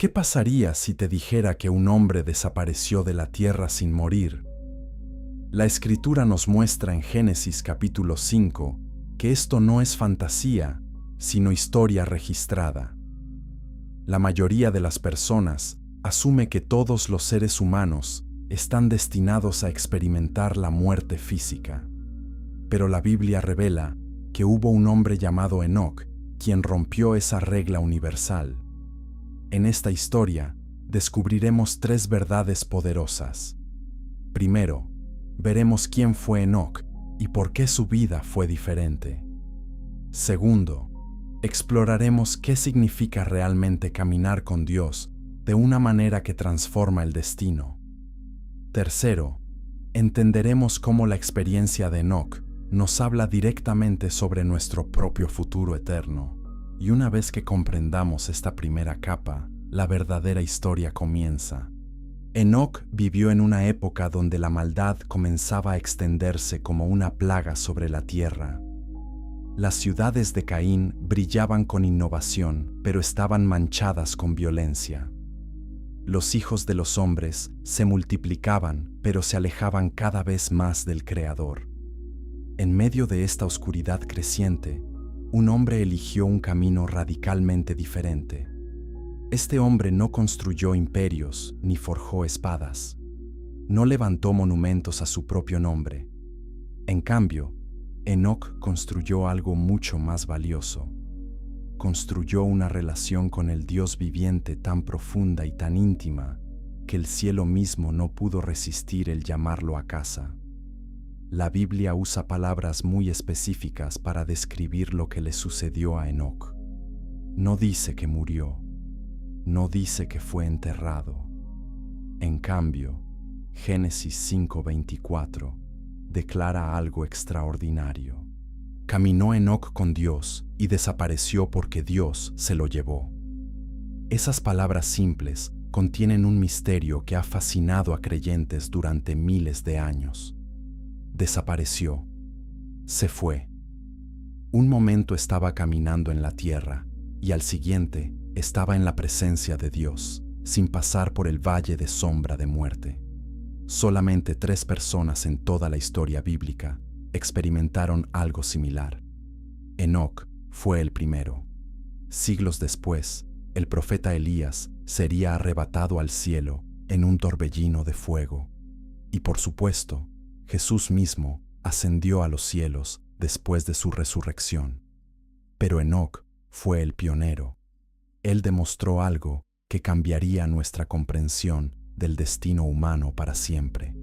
¿Qué pasaría si te dijera que un hombre desapareció de la tierra sin morir? La Escritura nos muestra en Génesis capítulo 5 que esto no es fantasía, sino historia registrada. La mayoría de las personas asume que todos los seres humanos están destinados a experimentar la muerte física. Pero la Biblia revela que hubo un hombre llamado Enoc quien rompió esa regla universal. En esta historia descubriremos tres verdades poderosas. Primero, veremos quién fue Enoc y por qué su vida fue diferente. Segundo, exploraremos qué significa realmente caminar con Dios de una manera que transforma el destino. Tercero, entenderemos cómo la experiencia de Enoc nos habla directamente sobre nuestro propio futuro eterno. Y una vez que comprendamos esta primera capa, la verdadera historia comienza. Enoc vivió en una época donde la maldad comenzaba a extenderse como una plaga sobre la tierra. Las ciudades de Caín brillaban con innovación, pero estaban manchadas con violencia. Los hijos de los hombres se multiplicaban, pero se alejaban cada vez más del Creador. En medio de esta oscuridad creciente, un hombre eligió un camino radicalmente diferente. Este hombre no construyó imperios ni forjó espadas. No levantó monumentos a su propio nombre. En cambio, Enoc construyó algo mucho más valioso. Construyó una relación con el Dios viviente tan profunda y tan íntima que el cielo mismo no pudo resistir el llamarlo a casa. La Biblia usa palabras muy específicas para describir lo que le sucedió a Enoc. No dice que murió, no dice que fue enterrado. En cambio, Génesis 5:24 declara algo extraordinario. Caminó Enoc con Dios y desapareció porque Dios se lo llevó. Esas palabras simples contienen un misterio que ha fascinado a creyentes durante miles de años. Desapareció. Se fue. Un momento estaba caminando en la tierra y al siguiente estaba en la presencia de Dios, sin pasar por el valle de sombra de muerte. Solamente 3 personas en toda la historia bíblica experimentaron algo similar. Enoc fue el primero. Siglos después, el profeta Elías sería arrebatado al cielo en un torbellino de fuego. Y por supuesto, Jesús mismo ascendió a los cielos después de su resurrección. Pero Enoc fue el pionero. Él demostró algo que cambiaría nuestra comprensión del destino humano para siempre.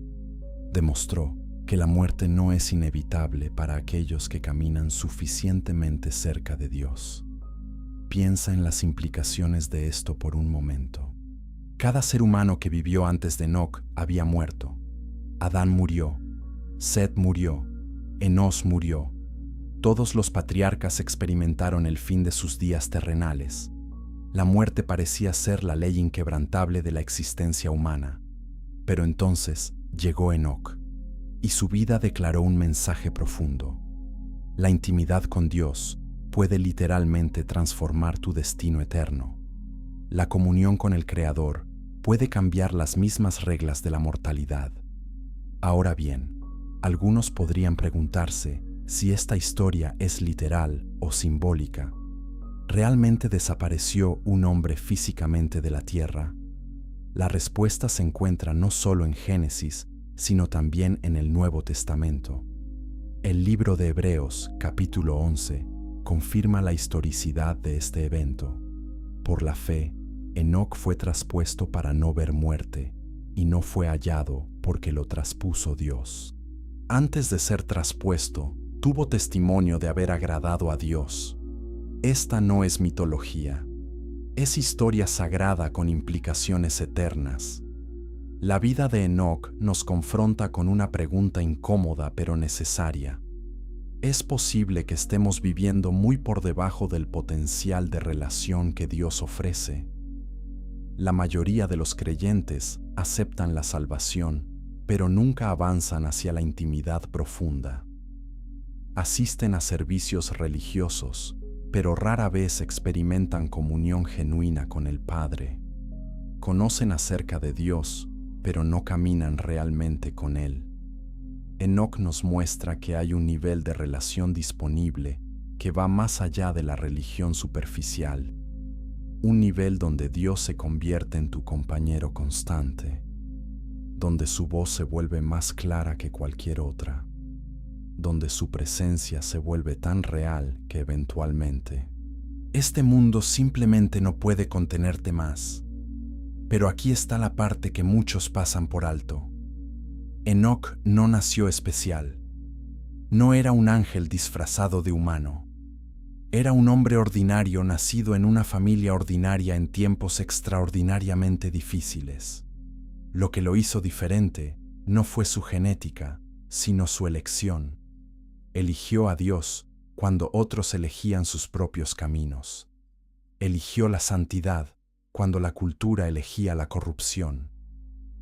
Demostró que la muerte no es inevitable para aquellos que caminan suficientemente cerca de Dios. Piensa en las implicaciones de esto por un momento. Cada ser humano que vivió antes de Enoc había muerto. Adán murió, Set murió, Enos murió. Todos los patriarcas experimentaron el fin de sus días terrenales. La muerte parecía ser la ley inquebrantable de la existencia humana. Pero entonces llegó Enoc, y su vida declaró un mensaje profundo. La intimidad con Dios puede literalmente transformar tu destino eterno. La comunión con el Creador puede cambiar las mismas reglas de la mortalidad. Ahora bien, algunos podrían preguntarse si esta historia es literal o simbólica. ¿Realmente desapareció un hombre físicamente de la tierra? La respuesta se encuentra no solo en Génesis, sino también en el Nuevo Testamento. El libro de Hebreos, capítulo 11, confirma la historicidad de este evento. Por la fe, Enoc fue traspuesto para no ver muerte, y no fue hallado porque lo traspuso Dios. Antes de ser traspuesto, tuvo testimonio de haber agradado a Dios. Esta no es mitología, es historia sagrada con implicaciones eternas. La vida de Enoc nos confronta con una pregunta incómoda pero necesaria. ¿Es posible que estemos viviendo muy por debajo del potencial de relación que Dios ofrece? La mayoría de los creyentes aceptan la salvación, pero nunca avanzan hacia la intimidad profunda. Asisten a servicios religiosos, pero rara vez experimentan comunión genuina con el Padre. Conocen acerca de Dios, pero no caminan realmente con Él. Enoc nos muestra que hay un nivel de relación disponible que va más allá de la religión superficial, un nivel donde Dios se convierte en tu compañero constante, donde su voz se vuelve más clara que cualquier otra, donde su presencia se vuelve tan real que eventualmente este mundo simplemente no puede contenerte más. Pero aquí está la parte que muchos pasan por alto. Enoc no nació especial. No era un ángel disfrazado de humano. Era un hombre ordinario nacido en una familia ordinaria en tiempos extraordinariamente difíciles. Lo que lo hizo diferente no fue su genética, sino su elección. Eligió a Dios cuando otros elegían sus propios caminos. Eligió la santidad cuando la cultura elegía la corrupción.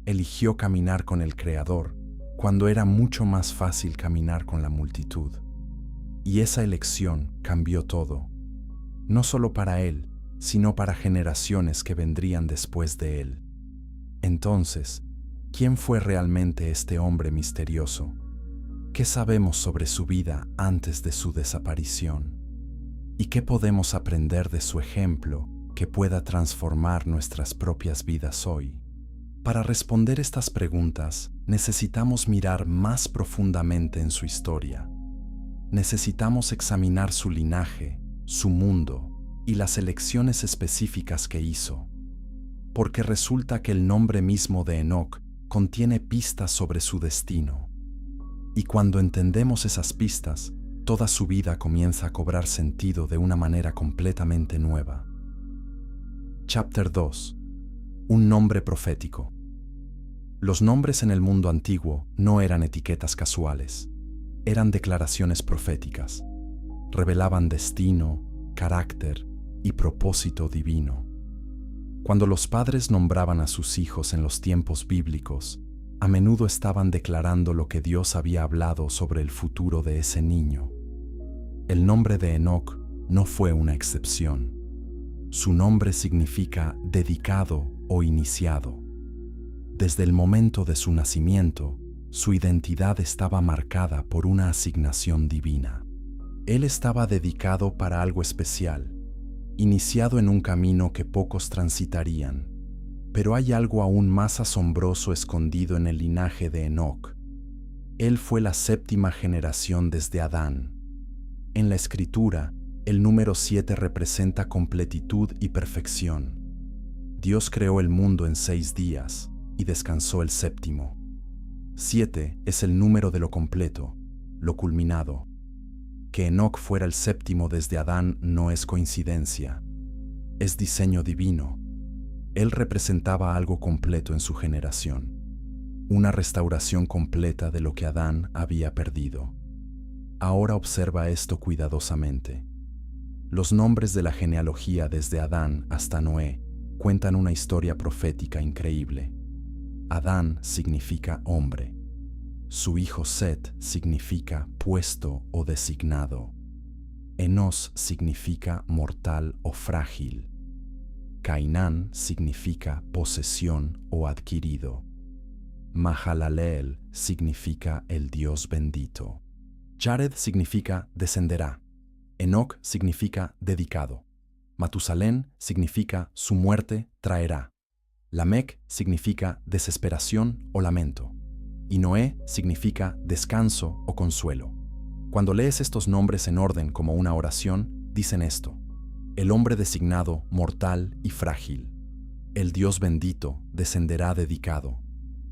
Eligió caminar con el Creador cuando era mucho más fácil caminar con la multitud. Y esa elección cambió todo, no solo para él, sino para generaciones que vendrían después de él. Entonces, ¿quién fue realmente este hombre misterioso? ¿Qué sabemos sobre su vida antes de su desaparición? ¿Y qué podemos aprender de su ejemplo que pueda transformar nuestras propias vidas hoy? Para responder estas preguntas, necesitamos mirar más profundamente en su historia. Necesitamos examinar su linaje, su mundo y las elecciones específicas que hizo. Porque resulta que el nombre mismo de Enoc contiene pistas sobre su destino. Y cuando entendemos esas pistas, toda su vida comienza a cobrar sentido de una manera completamente nueva. Chapter 2. Un nombre profético. Los nombres en el mundo antiguo no eran etiquetas casuales, eran declaraciones proféticas. Revelaban destino, carácter y propósito divino. Cuando los padres nombraban a sus hijos en los tiempos bíblicos, a menudo estaban declarando lo que Dios había hablado sobre el futuro de ese niño. El nombre de Enoc no fue una excepción. Su nombre significa dedicado o iniciado. Desde el momento de su nacimiento, su identidad estaba marcada por una asignación divina. Él estaba dedicado para algo especial, iniciado en un camino que pocos transitarían. Pero hay algo aún más asombroso escondido en el linaje de Enoc. Él fue la séptima generación desde Adán. En la Escritura, el número 7 representa completitud y perfección. Dios creó el mundo en 6 días y descansó el séptimo. 7 es el número de lo completo, lo culminado. Que Enoc fuera el séptimo desde Adán no es coincidencia, es diseño divino. Él representaba algo completo en su generación, una restauración completa de lo que Adán había perdido. Ahora observa esto cuidadosamente. Los nombres de la genealogía desde Adán hasta Noé cuentan una historia profética increíble. Adán significa hombre. Su hijo Set significa puesto o designado. Enos significa mortal o frágil. Cainán significa posesión o adquirido. Mahalaleel significa el Dios bendito. Jared significa descenderá. Enoc significa dedicado. Matusalén significa su muerte traerá. Lamec significa desesperación o lamento. Y Noé significa descanso o consuelo. Cuando lees estos nombres en orden como una oración, dicen esto: el hombre designado, mortal y frágil. El Dios bendito descenderá dedicado.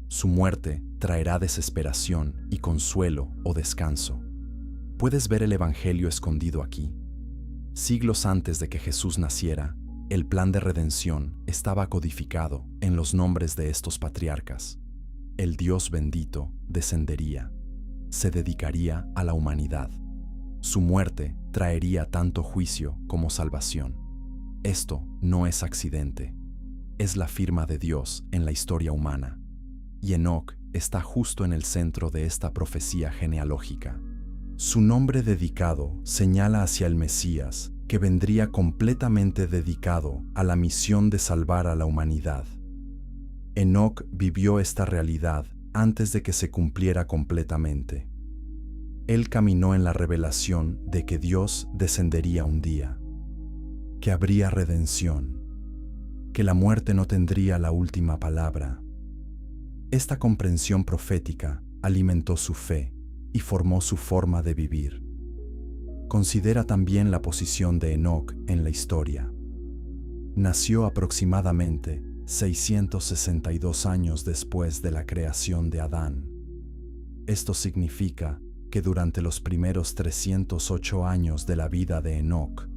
Su muerte traerá desesperación y consuelo o descanso. Puedes ver el Evangelio escondido aquí. Siglos antes de que Jesús naciera, el plan de redención estaba codificado en los nombres de estos patriarcas. El Dios bendito descendería, se dedicaría a la humanidad. Su muerte traería tanto juicio como salvación. Esto no es accidente, es la firma de Dios en la historia humana. Y Enoc está justo en el centro de esta profecía genealógica. Su nombre dedicado señala hacia el Mesías, que vendría completamente dedicado a la misión de salvar a la humanidad. Enoc vivió esta realidad antes de que se cumpliera completamente. Él caminó en la revelación de que Dios descendería un día, que habría redención, que la muerte no tendría la última palabra. Esta comprensión profética alimentó su fe y formó su forma de vivir. Considera también la posición de Enoc en la historia. Nació aproximadamente 662 años después de la creación de Adán. Esto significa que durante los primeros 308 años de la vida de Enoc,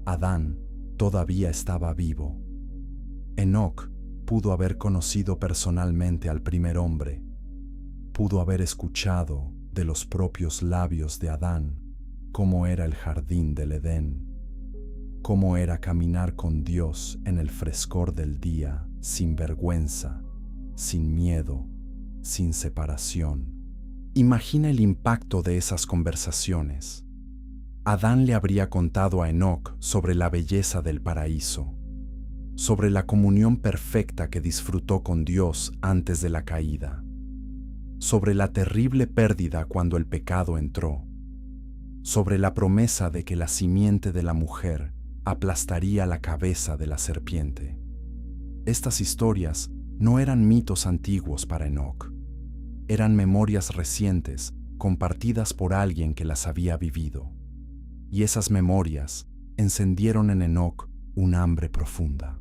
Adán todavía estaba vivo. Enoc pudo haber conocido personalmente al primer hombre, pudo haber escuchado de los propios labios de Adán cómo era el jardín del Edén, cómo era caminar con Dios en el frescor del día, sin vergüenza, sin miedo, sin separación. Imagina el impacto de esas conversaciones. Adán le habría contado a Enoc sobre la belleza del paraíso, sobre la comunión perfecta que disfrutó con Dios antes de la caída, sobre la terrible pérdida cuando el pecado entró, sobre la promesa de que la simiente de la mujer aplastaría la cabeza de la serpiente. Estas historias no eran mitos antiguos para Enoc, eran memorias recientes compartidas por alguien que las había vivido. Y esas memorias encendieron en Enoc un hambre profunda,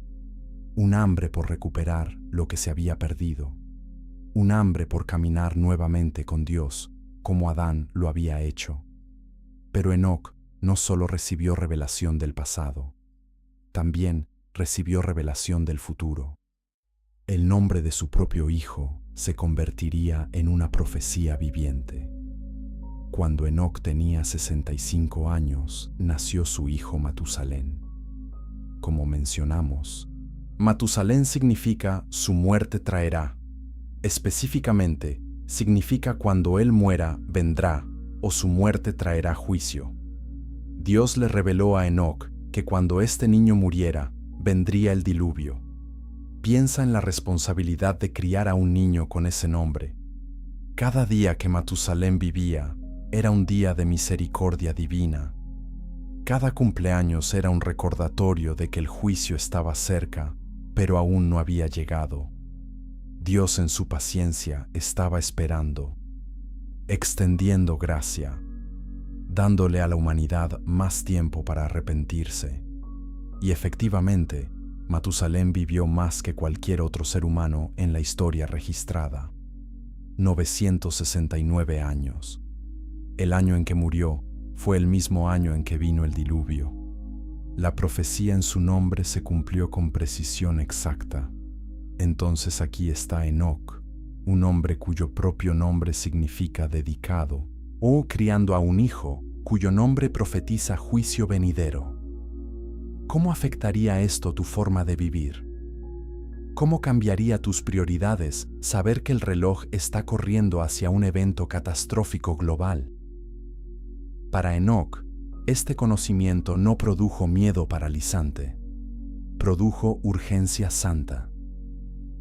un hambre por recuperar lo que se había perdido, un hambre por caminar nuevamente con Dios como Adán lo había hecho. Pero Enoc no solo recibió revelación del pasado, también recibió revelación del futuro. El nombre de su propio hijo se convertiría en una profecía viviente. Cuando Enoc tenía 65 años, nació su hijo Matusalén. Como mencionamos, Matusalén significa su muerte traerá. Específicamente, significa cuando él muera, vendrá, o su muerte traerá juicio. Dios le reveló a Enoc que cuando este niño muriera, vendría el diluvio. Piensa en la responsabilidad de criar a un niño con ese nombre. Cada día que Matusalén vivía era un día de misericordia divina. Cada cumpleaños era un recordatorio de que el juicio estaba cerca, pero aún no había llegado. Dios en su paciencia estaba esperando, extendiendo gracia, dándole a la humanidad más tiempo para arrepentirse. Y efectivamente, Matusalén vivió más que cualquier otro ser humano en la historia registrada. 969 años. El año en que murió fue el mismo año en que vino el diluvio. La profecía en su nombre se cumplió con precisión exacta. Entonces aquí está Enoc, un hombre cuyo propio nombre significa dedicado, o criando a un hijo cuyo nombre profetiza juicio venidero. ¿Cómo afectaría esto tu forma de vivir? ¿Cómo cambiaría tus prioridades saber que el reloj está corriendo hacia un evento catastrófico global? Para Enoc, este conocimiento no produjo miedo paralizante, produjo urgencia santa,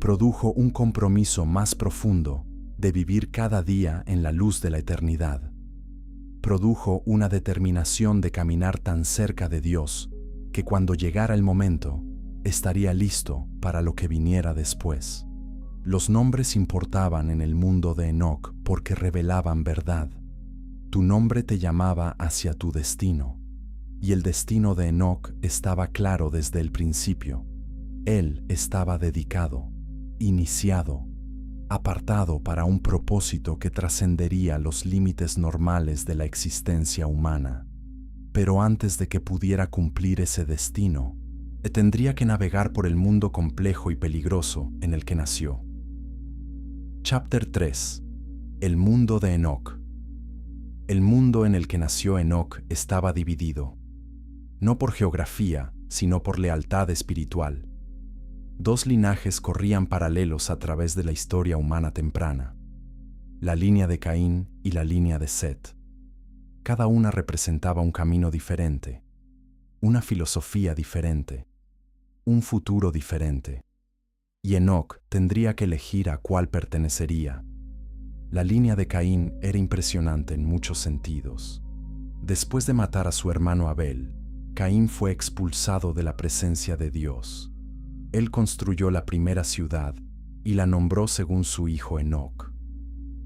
produjo un compromiso más profundo de vivir cada día en la luz de la eternidad, produjo una determinación de caminar tan cerca de Dios que cuando llegara el momento, estaría listo para lo que viniera después. Los nombres importaban en el mundo de Enoc porque revelaban verdad. Tu nombre te llamaba hacia tu destino, y el destino de Enoc estaba claro desde el principio. Él estaba dedicado, iniciado, apartado para un propósito que trascendería los límites normales de la existencia humana. Pero antes de que pudiera cumplir ese destino, tendría que navegar por el mundo complejo y peligroso en el que nació. Chapter 3. El mundo de Enoc. El mundo en el que nació Enoc estaba dividido, no por geografía, sino por lealtad espiritual. Dos linajes corrían paralelos a través de la historia humana temprana, la línea de Caín y la línea de Set. Cada una representaba un camino diferente, una filosofía diferente, un futuro diferente. y Enoc tendría que elegir a cuál pertenecería. La línea de Caín era impresionante en muchos sentidos. Después de matar a su hermano Abel, Caín fue expulsado de la presencia de Dios. Él construyó la primera ciudad y la nombró según su hijo Enoc.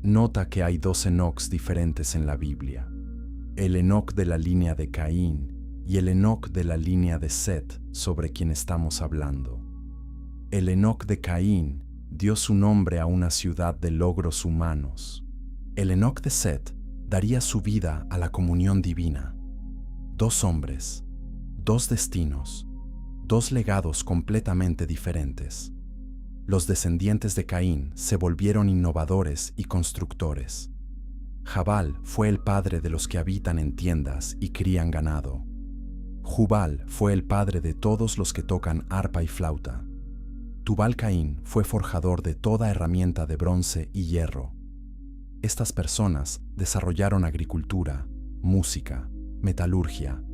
Nota que hay dos Enocs diferentes en la Biblia: el Enoc de la línea de Caín y el Enoc de la línea de Set, sobre quien estamos hablando. El Enoc de Caín dio su nombre a una ciudad de logros humanos. El Enoc de Set daría su vida a la comunión divina. Dos hombres, dos destinos, dos legados completamente diferentes. Los descendientes de Caín se volvieron innovadores y constructores. Jabal fue el padre de los que habitan en tiendas y crían ganado. Jubal fue el padre de todos los que tocan arpa y flauta. Tubal-Caín fue forjador de toda herramienta de bronce y hierro. Estas personas desarrollaron agricultura, música, metalurgia,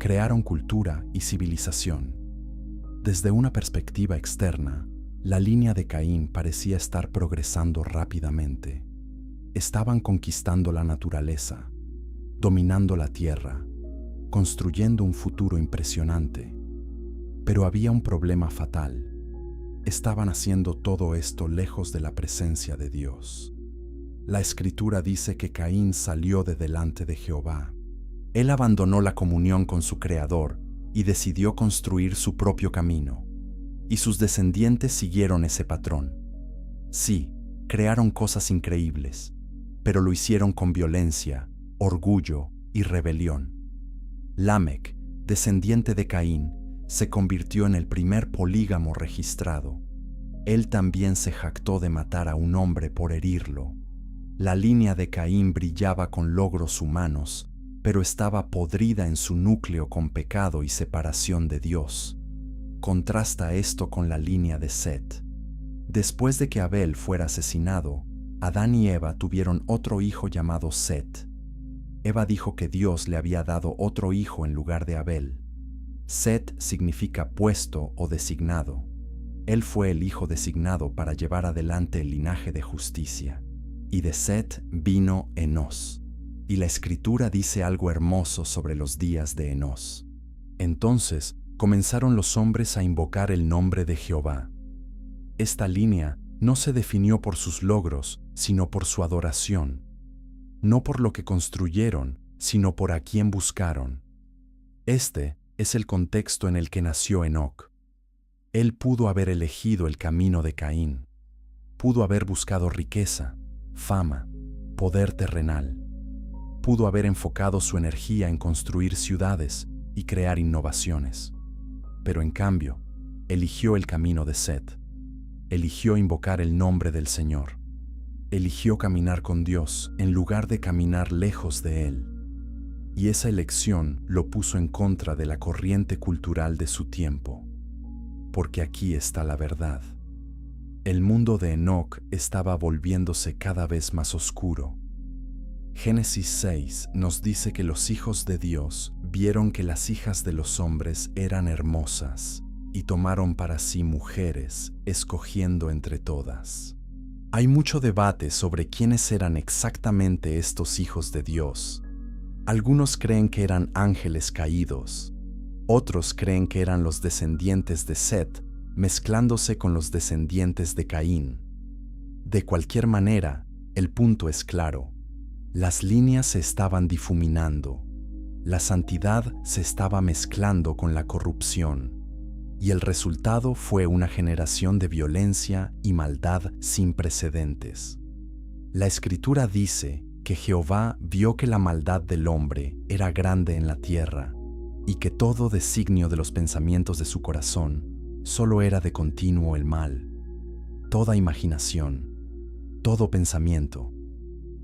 crearon cultura y civilización. Desde una perspectiva externa, la línea de Caín parecía estar progresando rápidamente. Estaban conquistando la naturaleza, dominando la tierra, construyendo un futuro impresionante. Pero había un problema fatal. Estaban haciendo todo esto lejos de la presencia de Dios. La Escritura dice que Caín salió de delante de Jehová. Él abandonó la comunión con su Creador y decidió construir su propio camino. Y sus descendientes siguieron ese patrón. Sí, crearon cosas increíbles, pero lo hicieron con violencia, orgullo y rebelión. Lamec, descendiente de Caín, se convirtió en el primer polígamo registrado. Él también se jactó de matar a un hombre por herirlo. La línea de Caín brillaba con logros humanos, pero estaba podrida en su núcleo con pecado y separación de Dios. Contrasta esto con la línea de Set. Después de que Abel fuera asesinado, Adán y Eva tuvieron otro hijo llamado Set. Eva dijo que Dios le había dado otro hijo en lugar de Abel. Set significa puesto o designado. Él fue el hijo designado para llevar adelante el linaje de justicia. Y de Set vino Enós. Y la Escritura dice algo hermoso sobre los días de Enós. Entonces comenzaron los hombres a invocar el nombre de Jehová. Esta línea no se definió por sus logros, sino por su adoración. No por lo que construyeron, sino por a quién buscaron. Este es el contexto en el que nació Enoc. Él pudo haber elegido el camino de Caín. Pudo haber buscado riqueza, fama, poder terrenal. Pudo haber enfocado su energía en construir ciudades y crear innovaciones. Pero en cambio, eligió el camino de Set. Eligió invocar el nombre del Señor. Eligió caminar con Dios en lugar de caminar lejos de Él. Y esa elección lo puso en contra de la corriente cultural de su tiempo. Porque aquí está la verdad. El mundo de Enoc estaba volviéndose cada vez más oscuro. Génesis 6 nos dice que los hijos de Dios vieron que las hijas de los hombres eran hermosas y tomaron para sí mujeres, escogiendo entre todas. Hay mucho debate sobre quiénes eran exactamente estos hijos de Dios. Algunos creen que eran ángeles caídos. Otros creen que eran los descendientes de Set, mezclándose con los descendientes de Caín. De cualquier manera, el punto es claro. Las líneas se estaban difuminando. La santidad se estaba mezclando con la corrupción. Y el resultado fue una generación de violencia y maldad sin precedentes. La Escritura dice que Jehová vio que la maldad del hombre era grande en la tierra y que todo designio de los pensamientos de su corazón solo era de continuo el mal. Toda imaginación, todo pensamiento,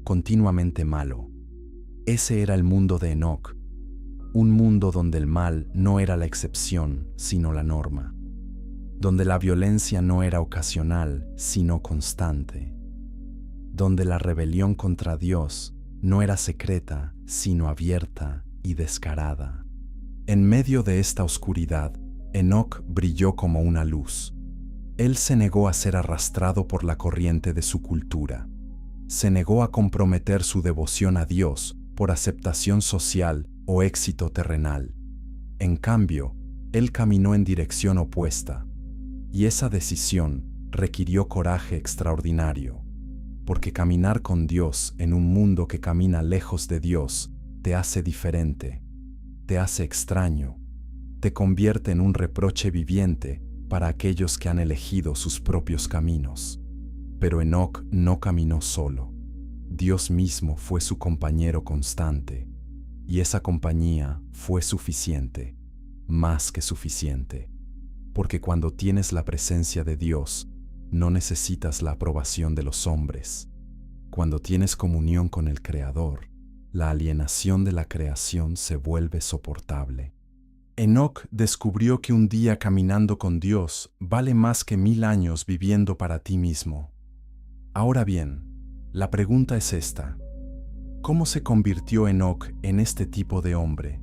continuamente malo. Ese era el mundo de Enoc, un mundo donde el mal no era la excepción, sino la norma, donde la violencia no era ocasional, sino constante, donde la rebelión contra Dios no era secreta, sino abierta y descarada. En medio de esta oscuridad, Enoc brilló como una luz. Él se negó a ser arrastrado por la corriente de su cultura. Se negó a comprometer su devoción a Dios por aceptación social o éxito terrenal. En cambio, él caminó en dirección opuesta. Y esa decisión requirió coraje extraordinario, porque caminar con Dios en un mundo que camina lejos de Dios te hace diferente, te hace extraño, te convierte en un reproche viviente para aquellos que han elegido sus propios caminos. Pero Enoc no caminó solo. Dios mismo fue su compañero constante, y esa compañía fue suficiente, más que suficiente, porque cuando tienes la presencia de Dios, no necesitas la aprobación de los hombres. Cuando tienes comunión con el Creador, la alienación de la creación se vuelve soportable. Enoc descubrió que un día caminando con Dios vale más que 1000 años viviendo para ti mismo. Ahora bien, la pregunta es esta: ¿cómo se convirtió Enoc en este tipo de hombre?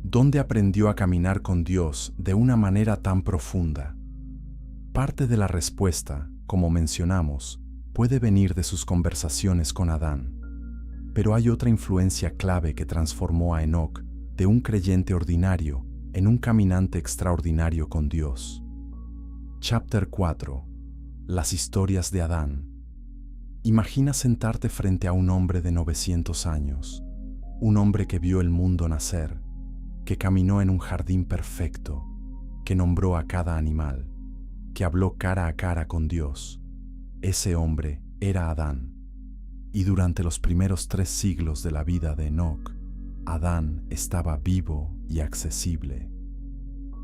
¿Dónde aprendió a caminar con Dios de una manera tan profunda? Parte de la respuesta, como mencionamos, puede venir de sus conversaciones con Adán. Pero hay otra influencia clave que transformó a Enoc de un creyente ordinario en un caminante extraordinario con Dios. Chapter 4. Las historias de Adán. Imagina sentarte frente a un hombre de 900 años, un hombre que vio el mundo nacer, que caminó en un jardín perfecto, que nombró a cada animal, que habló cara a cara con Dios. Ese hombre era Adán. Y durante los primeros 3 siglos de la vida de Enoc, Adán estaba vivo y accesible.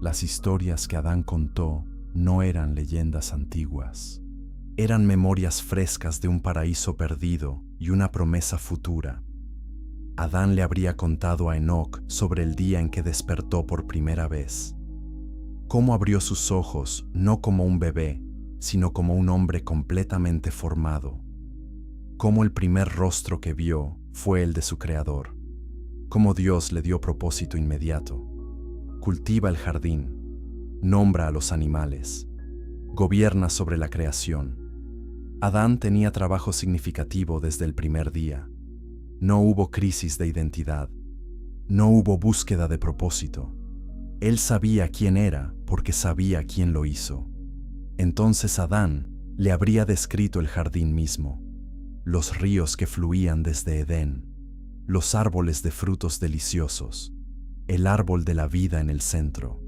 Las historias que Adán contó no eran leyendas antiguas. Eran memorias frescas de un paraíso perdido y una promesa futura. Adán le habría contado a Enoc sobre el día en que despertó por primera vez. Cómo abrió sus ojos no como un bebé, sino como un hombre completamente formado. Cómo el primer rostro que vio fue el de su Creador. Cómo Dios le dio propósito inmediato. Cultiva el jardín, nombra a los animales, gobierna sobre la creación. Adán tenía trabajo significativo desde el primer día. No hubo crisis de identidad. No hubo búsqueda de propósito. Él sabía quién era porque sabía quién lo hizo. Entonces Adán le habría descrito el jardín mismo, los ríos que fluían desde Edén, los árboles de frutos deliciosos, el árbol de la vida en el centro,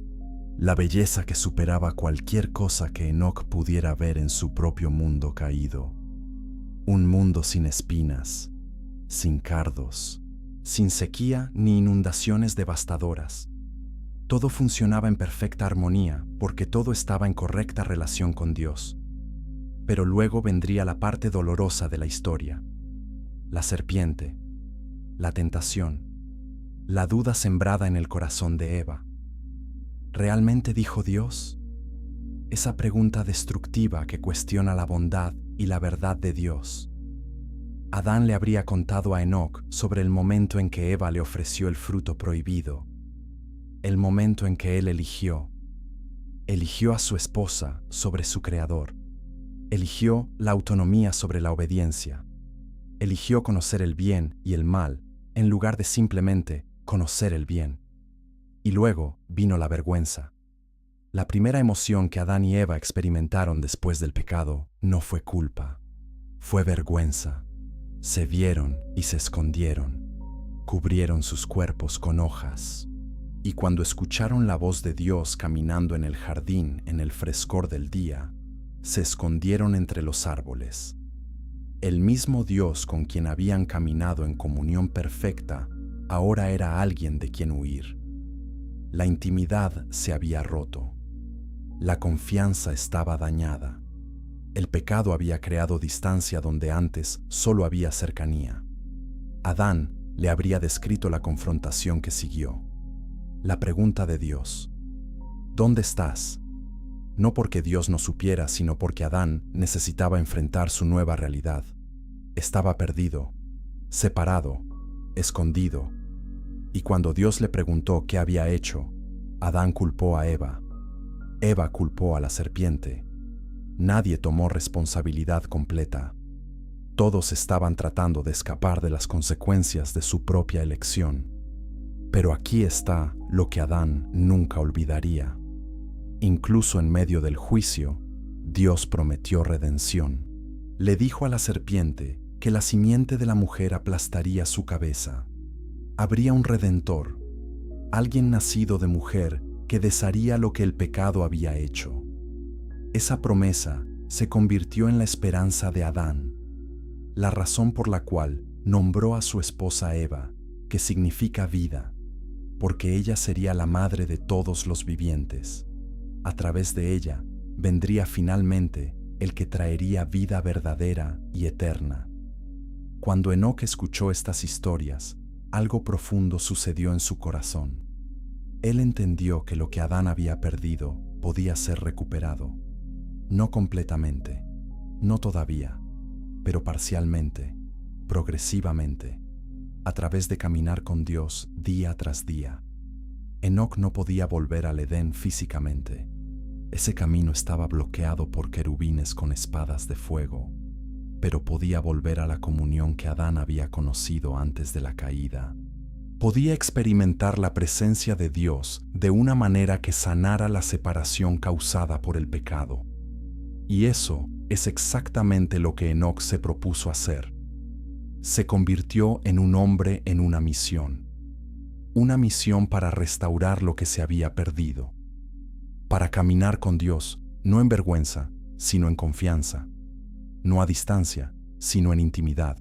la belleza que superaba cualquier cosa que Enoc pudiera ver en su propio mundo caído. Un mundo sin espinas, sin cardos, sin sequía ni inundaciones devastadoras. Todo funcionaba en perfecta armonía porque todo estaba en correcta relación con Dios. Pero luego vendría la parte dolorosa de la historia: la serpiente, la tentación, la duda sembrada en el corazón de Eva. ¿Realmente dijo Dios? Esa pregunta destructiva que cuestiona la bondad y la verdad de Dios. Adán le habría contado a Enoc sobre el momento en que Eva le ofreció el fruto prohibido, el momento en que él eligió a su esposa sobre su Creador, eligió la autonomía sobre la obediencia, eligió conocer el bien y el mal en lugar de simplemente conocer el bien. Y luego vino la vergüenza. La primera emoción que Adán y Eva experimentaron después del pecado no fue culpa, fue vergüenza. Se vieron y se escondieron, cubrieron sus cuerpos con hojas. Y cuando escucharon la voz de Dios caminando en el jardín en el frescor del día, se escondieron entre los árboles. El mismo Dios con quien habían caminado en comunión perfecta, ahora era alguien de quien huir. La intimidad se había roto. La confianza estaba dañada. El pecado había creado distancia donde antes solo había cercanía. Adán le habría descrito la confrontación que siguió. La pregunta de Dios: ¿dónde estás? No porque Dios no supiera, sino porque Adán necesitaba enfrentar su nueva realidad. Estaba perdido, separado, escondido. Y cuando Dios le preguntó qué había hecho, Adán culpó a Eva. Eva culpó a la serpiente. Nadie tomó responsabilidad completa. Todos estaban tratando de escapar de las consecuencias de su propia elección. Pero aquí está lo que Adán nunca olvidaría. Incluso en medio del juicio, Dios prometió redención. Le dijo a la serpiente que la simiente de la mujer aplastaría su cabeza. Habría un redentor, alguien nacido de mujer que desharía lo que el pecado había hecho. Esa promesa se convirtió en la esperanza de Adán, la razón por la cual nombró a su esposa Eva, que significa vida, porque ella sería la madre de todos los vivientes. A través de ella vendría finalmente el que traería vida verdadera y eterna. Cuando Enoc escuchó estas historias, algo profundo sucedió en su corazón. Él entendió que lo que Adán había perdido podía ser recuperado. No completamente, no todavía, pero parcialmente, progresivamente, a través de caminar con Dios día tras día. Enoc no podía volver al Edén físicamente. Ese camino estaba bloqueado por querubines con espadas de fuego, pero podía volver a la comunión que Adán había conocido antes de la caída. Podía experimentar la presencia de Dios de una manera que sanara la separación causada por el pecado. Y eso es exactamente lo que Enoc se propuso hacer. Se convirtió en un hombre en una misión para restaurar lo que se había perdido, para caminar con Dios, no en vergüenza, sino en confianza, no a distancia, sino en intimidad,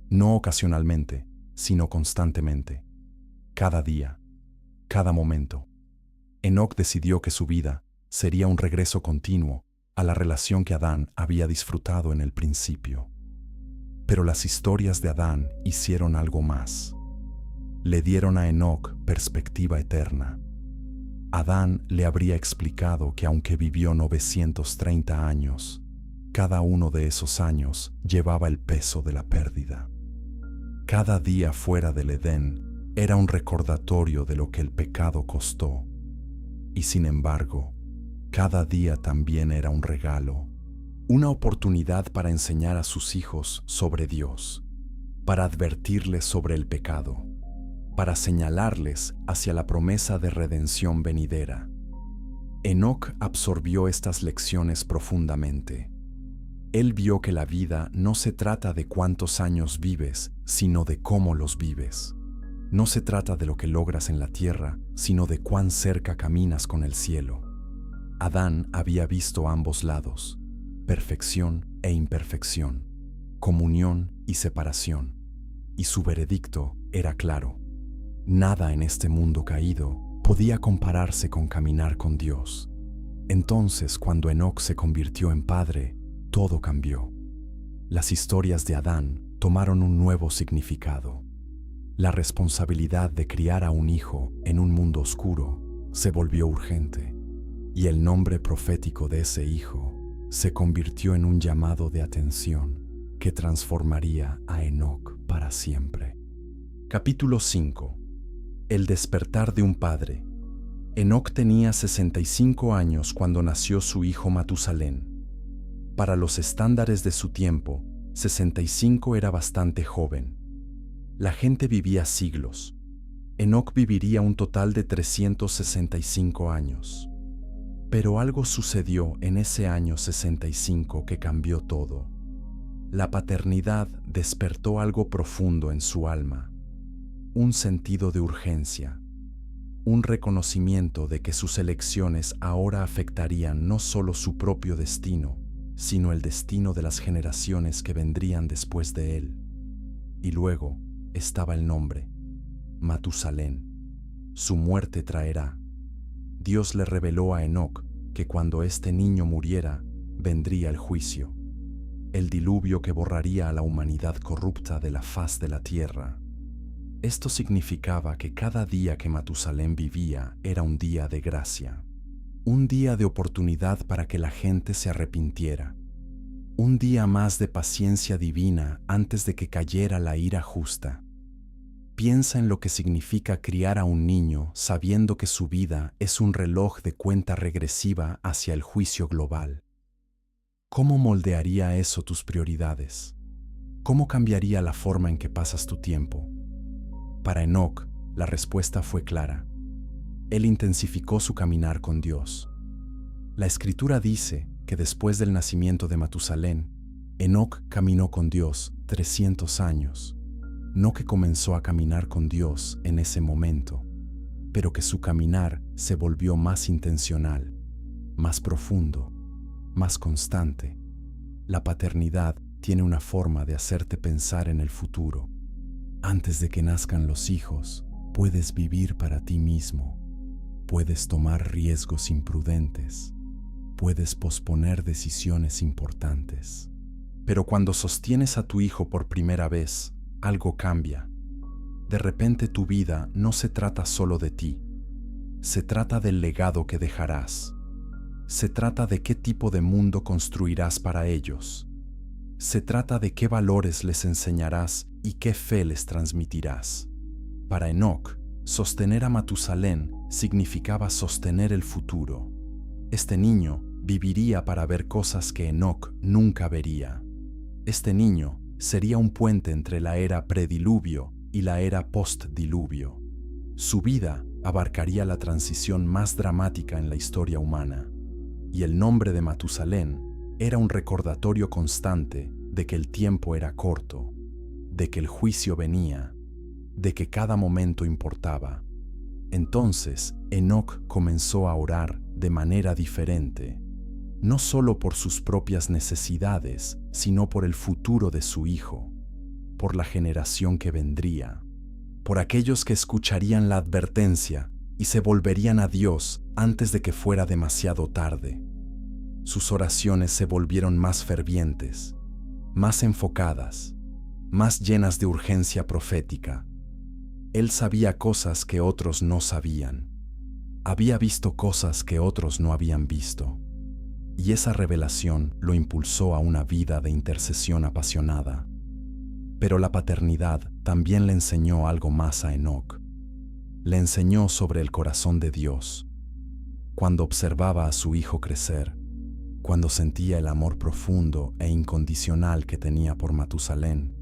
no ocasionalmente, sino constantemente, cada día, cada momento. Enoc decidió que su vida sería un regreso continuo a la relación que Adán había disfrutado en el principio. Pero las historias de Adán hicieron algo más. Le dieron a Enoc perspectiva eterna. Adán le habría explicado que aunque vivió 930 años, cada uno de esos años llevaba el peso de la pérdida. Cada día fuera del Edén era un recordatorio de lo que el pecado costó. Y sin embargo, cada día también era un regalo, una oportunidad para enseñar a sus hijos sobre Dios, para advertirles sobre el pecado, para señalarles hacia la promesa de redención venidera. Enoc absorbió estas lecciones profundamente. Él vio que la vida no se trata de cuántos años vives, sino de cómo los vives. No se trata de lo que logras en la tierra, sino de cuán cerca caminas con el cielo. Adán había visto ambos lados, perfección e imperfección, comunión y separación, y su veredicto era claro. Nada en este mundo caído podía compararse con caminar con Dios. Entonces, cuando Enoc se convirtió en padre, todo cambió. Las historias de Adán tomaron un nuevo significado. La responsabilidad de criar a un hijo en un mundo oscuro se volvió urgente, y el nombre profético de ese hijo se convirtió en un llamado de atención que transformaría a Enoc para siempre. Capítulo 5. El despertar de un padre. Enoc tenía 65 años cuando nació su hijo Matusalén. Para los estándares de su tiempo, 65 era bastante joven. La gente vivía siglos. Enoc viviría un total de 365 años. Pero algo sucedió en ese año 65 que cambió todo. La paternidad despertó algo profundo en su alma, un sentido de urgencia, un reconocimiento de que sus elecciones ahora afectarían no solo su propio destino, sino el destino de las generaciones que vendrían después de él. Y luego estaba el nombre, Matusalén. Su muerte traerá. Dios le reveló a Enoc que cuando este niño muriera, vendría el juicio, el diluvio que borraría a la humanidad corrupta de la faz de la tierra. Esto significaba que cada día que Matusalén vivía era un día de gracia, un día de oportunidad para que la gente se arrepintiera, un día más de paciencia divina antes de que cayera la ira justa. Piensa en lo que significa criar a un niño sabiendo que su vida es un reloj de cuenta regresiva hacia el juicio global. ¿Cómo moldearía eso tus prioridades? ¿Cómo cambiaría la forma en que pasas tu tiempo? Para Enoc, la respuesta fue clara. Él intensificó su caminar con Dios. La Escritura dice que después del nacimiento de Matusalén, Enoc caminó con Dios 300 años. No que comenzó a caminar con Dios en ese momento, pero que su caminar se volvió más intencional, más profundo, más constante. La paternidad tiene una forma de hacerte pensar en el futuro. Antes de que nazcan los hijos, puedes vivir para ti mismo. Puedes tomar riesgos imprudentes. Puedes posponer decisiones importantes. Pero cuando sostienes a tu hijo por primera vez, algo cambia. De repente tu vida no se trata solo de ti. Se trata del legado que dejarás. Se trata de qué tipo de mundo construirás para ellos. Se trata de qué valores les enseñarás y qué fe les transmitirás. Para Enoc, sostener a Matusalén significaba sostener el futuro. Este niño viviría para ver cosas que Enoc nunca vería. Este niño sería un puente entre la era prediluvio y la era postdiluvio. Su vida abarcaría la transición más dramática en la historia humana. Y el nombre de Matusalén era un recordatorio constante de que el tiempo era corto, de que el juicio venía, de que cada momento importaba. Entonces, Enoc comenzó a orar de manera diferente, no solo por sus propias necesidades, sino por el futuro de su hijo, por la generación que vendría, por aquellos que escucharían la advertencia y se volverían a Dios antes de que fuera demasiado tarde. Sus oraciones se volvieron más fervientes, más enfocadas, más llenas de urgencia profética. Él sabía cosas que otros no sabían. Había visto cosas que otros no habían visto. Y esa revelación lo impulsó a una vida de intercesión apasionada. Pero la paternidad también le enseñó algo más a Enoc. Le enseñó sobre el corazón de Dios. Cuando observaba a su hijo crecer, cuando sentía el amor profundo e incondicional que tenía por Matusalén,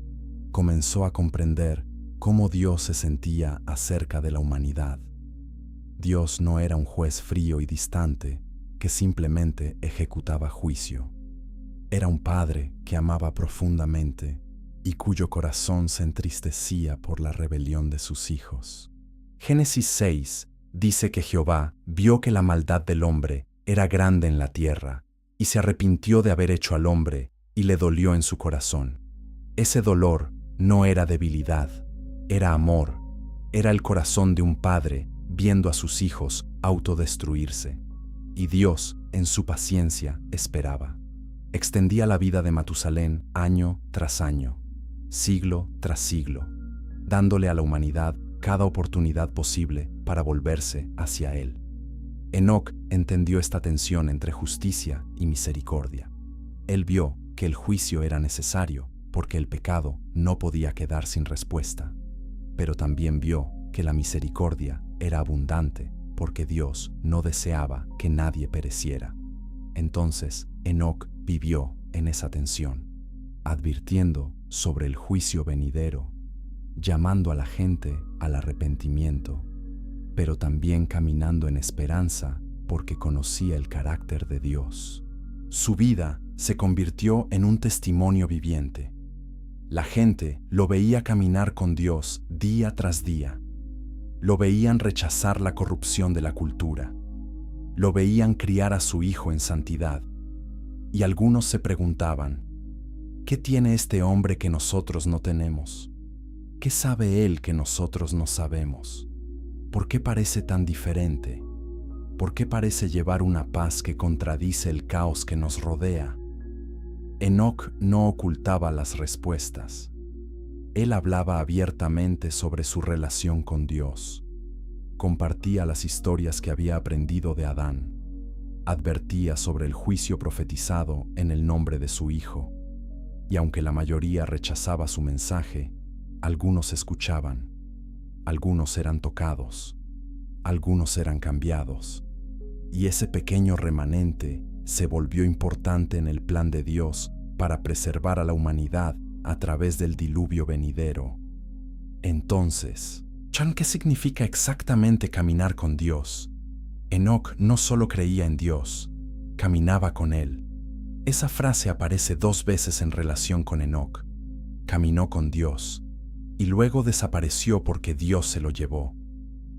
comenzó a comprender cómo Dios se sentía acerca de la humanidad. Dios no era un juez frío y distante que simplemente ejecutaba juicio. Era un padre que amaba profundamente y cuyo corazón se entristecía por la rebelión de sus hijos. Génesis 6 dice que Jehová vio que la maldad del hombre era grande en la tierra y se arrepintió de haber hecho al hombre y le dolió en su corazón. Ese dolor no era debilidad, era amor, era el corazón de un padre viendo a sus hijos autodestruirse. Y Dios, en su paciencia, esperaba. Extendía la vida de Matusalén año tras año, siglo tras siglo, dándole a la humanidad cada oportunidad posible para volverse hacia Él. Enoc entendió esta tensión entre justicia y misericordia. Él vio que el juicio era necesario porque el pecado no podía quedar sin respuesta, pero también vio que la misericordia era abundante porque Dios no deseaba que nadie pereciera. Entonces, Enoc vivió en esa tensión, advirtiendo sobre el juicio venidero, llamando a la gente al arrepentimiento, pero también caminando en esperanza porque conocía el carácter de Dios. Su vida se convirtió en un testimonio viviente. La gente lo veía caminar con Dios día tras día. Lo veían rechazar la corrupción de la cultura. Lo veían criar a su hijo en santidad. Y algunos se preguntaban, ¿qué tiene este hombre que nosotros no tenemos? ¿Qué sabe él que nosotros no sabemos? ¿Por qué parece tan diferente? ¿Por qué parece llevar una paz que contradice el caos que nos rodea? Enoc no ocultaba las respuestas. Él hablaba abiertamente sobre su relación con Dios. Compartía las historias que había aprendido de Adán. Advertía sobre el juicio profetizado en el nombre de su hijo. Y aunque la mayoría rechazaba su mensaje, algunos escuchaban. Algunos eran tocados. Algunos eran cambiados. Y ese pequeño remanente se volvió importante en el plan de Dios para preservar a la humanidad a través del diluvio venidero. Entonces, ¿qué significa exactamente caminar con Dios? Enoc no solo creía en Dios, caminaba con Él. Esa frase aparece 2 veces en relación con Enoc. Caminó con Dios y luego desapareció porque Dios se lo llevó.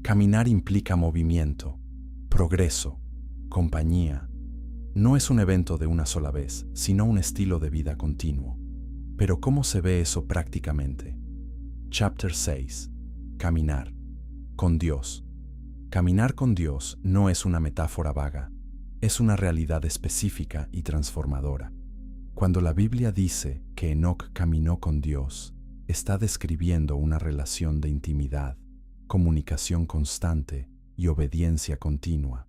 Caminar implica movimiento, progreso, compañía. No es un evento de una sola vez, sino un estilo de vida continuo. Pero ¿cómo se ve eso prácticamente? Chapter 6. Caminar con Dios. Caminar con Dios no es una metáfora vaga, es una realidad específica y transformadora. Cuando la Biblia dice que Enoc caminó con Dios, está describiendo una relación de intimidad, comunicación constante y obediencia continua.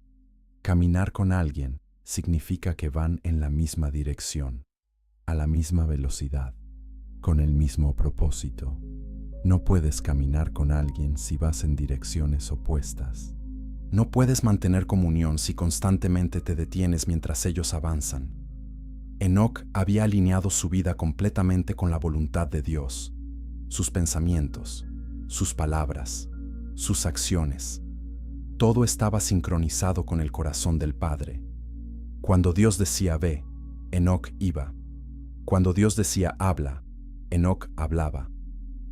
Caminar con alguien significa que van en la misma dirección, a la misma velocidad, con el mismo propósito. No puedes caminar con alguien si vas en direcciones opuestas. No puedes mantener comunión si constantemente te detienes mientras ellos avanzan. Enoc había alineado su vida completamente con la voluntad de Dios, sus pensamientos, sus palabras, sus acciones. Todo estaba sincronizado con el corazón del Padre. Cuando Dios decía ve, Enoc iba. Cuando Dios decía habla, Enoc hablaba.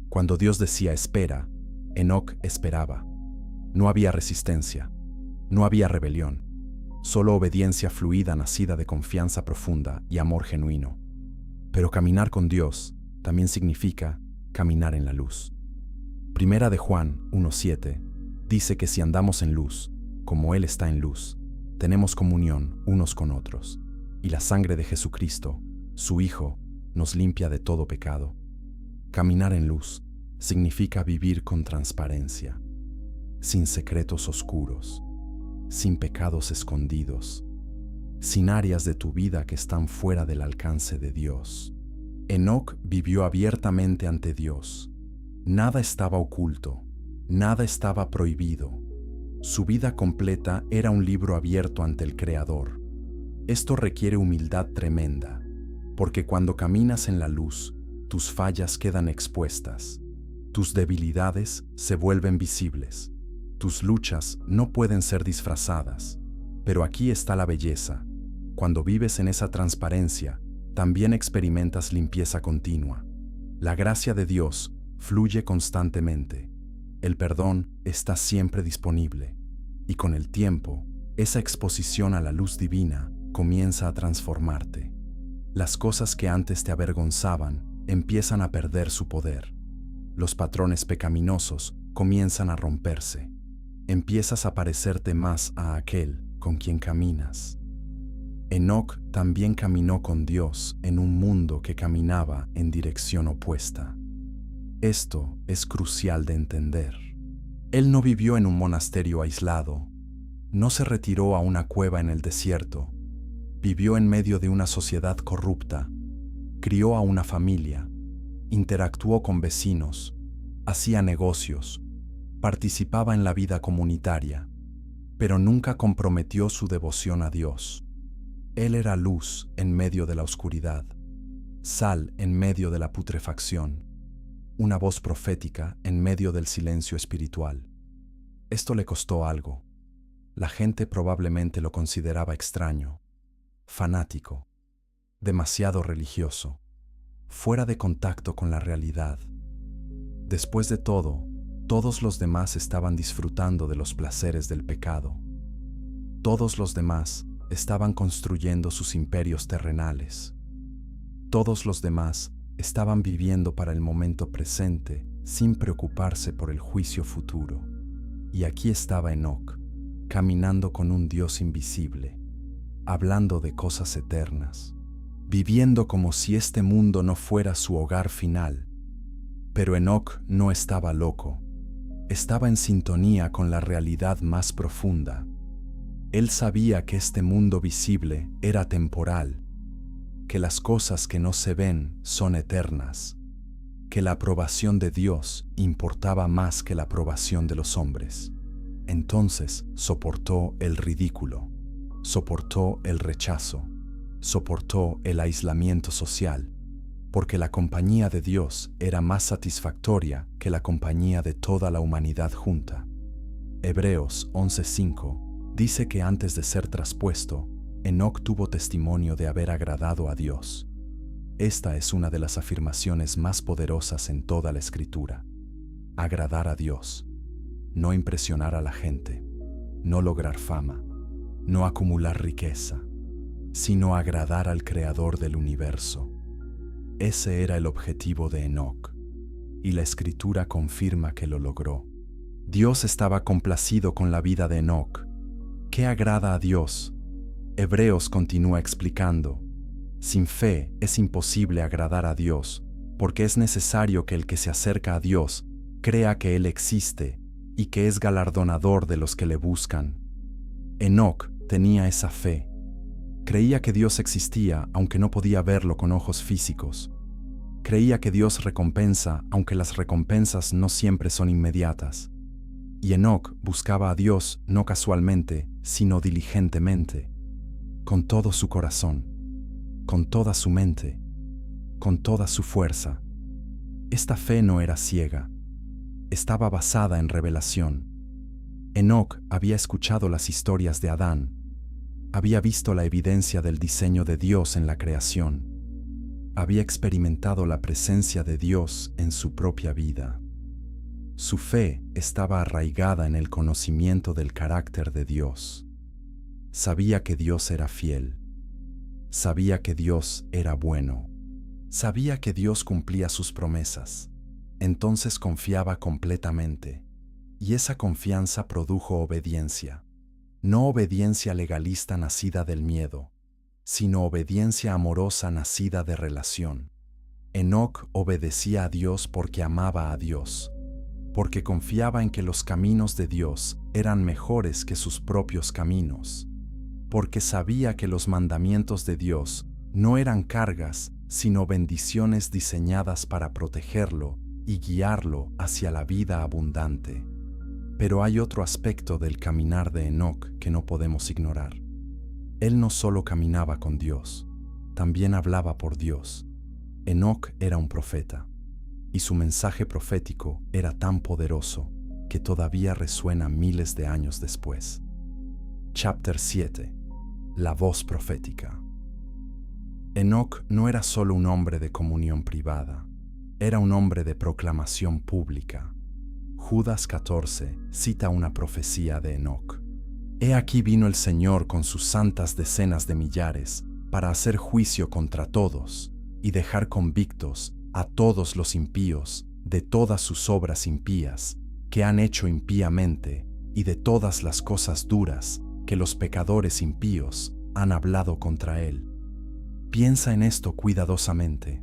Cuando Dios decía espera, Enoc esperaba. No había resistencia, no había rebelión, solo obediencia fluida nacida de confianza profunda y amor genuino. Pero caminar con Dios también significa caminar en la luz. Primera de Juan 1:7 dice que si andamos en luz, como Él está en luz, tenemos comunión unos con otros, y la sangre de Jesucristo, su Hijo, nos limpia de todo pecado. Caminar en luz significa vivir con transparencia, sin secretos oscuros, sin pecados escondidos, sin áreas de tu vida que están fuera del alcance de Dios. Enoc vivió abiertamente ante Dios. Nada estaba oculto, nada estaba prohibido. Su vida completa era un libro abierto ante el Creador. Esto requiere humildad tremenda, porque cuando caminas en la luz, tus fallas quedan expuestas, tus debilidades se vuelven visibles, tus luchas no pueden ser disfrazadas. Pero aquí está la belleza. Cuando vives en esa transparencia, también experimentas limpieza continua. La gracia de Dios fluye constantemente. El perdón está siempre disponible. Y con el tiempo, esa exposición a la luz divina comienza a transformarte. Las cosas que antes te avergonzaban empiezan a perder su poder. Los patrones pecaminosos comienzan a romperse. Empiezas a parecerte más a aquel con quien caminas. Enoc también caminó con Dios en un mundo que caminaba en dirección opuesta. Esto es crucial de entender. Él no vivió en un monasterio aislado, no se retiró a una cueva en el desierto, vivió en medio de una sociedad corrupta, crió a una familia, interactuó con vecinos, hacía negocios, participaba en la vida comunitaria, pero nunca comprometió su devoción a Dios. Él era luz en medio de la oscuridad, sal en medio de la putrefacción, una voz profética en medio del silencio espiritual. Esto le costó algo. La gente probablemente lo consideraba extraño, fanático, demasiado religioso, fuera de contacto con la realidad. Después de todo, todos los demás estaban disfrutando de los placeres del pecado. Todos los demás estaban construyendo sus imperios terrenales. Todos los demás estaban viviendo para el momento presente sin preocuparse por el juicio futuro. Y aquí estaba Enoc, caminando con un Dios invisible, hablando de cosas eternas, viviendo como si este mundo no fuera su hogar final. Pero Enoc no estaba loco, estaba en sintonía con la realidad más profunda. Él sabía que este mundo visible era temporal, que las cosas que no se ven son eternas, que la aprobación de Dios importaba más que la aprobación de los hombres. Entonces soportó el ridículo. soportó el rechazo, soportó el aislamiento social, porque la compañía de Dios era más satisfactoria que la compañía de toda la humanidad junta. Hebreos 11:5 dice que antes de ser traspuesto, Enoc tuvo testimonio de haber agradado a Dios. Esta es una de las afirmaciones más poderosas en toda la Escritura. Agradar a Dios, no impresionar a la gente, no lograr fama, no acumular riqueza, sino agradar al Creador del universo. Ese era el objetivo de Enoc, y la Escritura confirma que lo logró. Dios estaba complacido con la vida de Enoc. ¿Qué agrada a Dios? Hebreos continúa explicando: sin fe es imposible agradar a Dios, porque es necesario que el que se acerca a Dios crea que Él existe y que es galardonador de los que le buscan. Enoc tenía esa fe. Creía que Dios existía aunque no podía verlo con ojos físicos. Creía que Dios recompensa aunque las recompensas no siempre son inmediatas. Y Enoc buscaba a Dios no casualmente, sino diligentemente, con todo su corazón, con toda su mente, con toda su fuerza. Esta fe no era ciega, estaba basada en revelación. Enoc había escuchado las historias de Adán, había visto la evidencia del diseño de Dios en la creación, había experimentado la presencia de Dios en su propia vida. Su fe estaba arraigada en el conocimiento del carácter de Dios. Sabía que Dios era fiel. Sabía que Dios era bueno. Sabía que Dios cumplía sus promesas. Entonces confiaba completamente. Y esa confianza produjo obediencia. No obediencia legalista nacida del miedo, sino obediencia amorosa nacida de relación. Enoc obedecía a Dios porque amaba a Dios, porque confiaba en que los caminos de Dios eran mejores que sus propios caminos, porque sabía que los mandamientos de Dios no eran cargas, sino bendiciones diseñadas para protegerlo y guiarlo hacia la vida abundante. Pero hay otro aspecto del caminar de Enoc que no podemos ignorar. Él no solo caminaba con Dios, también hablaba por Dios. Enoc era un profeta, y su mensaje profético era tan poderoso que todavía resuena miles de años después. Chapter 7. La voz profética. Enoc no era solo un hombre de comunión privada, era un hombre de proclamación pública. Judas 14 cita una profecía de Enoc. He aquí vino el Señor con sus santas decenas de millares para hacer juicio contra todos y dejar convictos a todos los impíos de todas sus obras impías que han hecho impíamente y de todas las cosas duras que los pecadores impíos han hablado contra él. Piensa en esto cuidadosamente.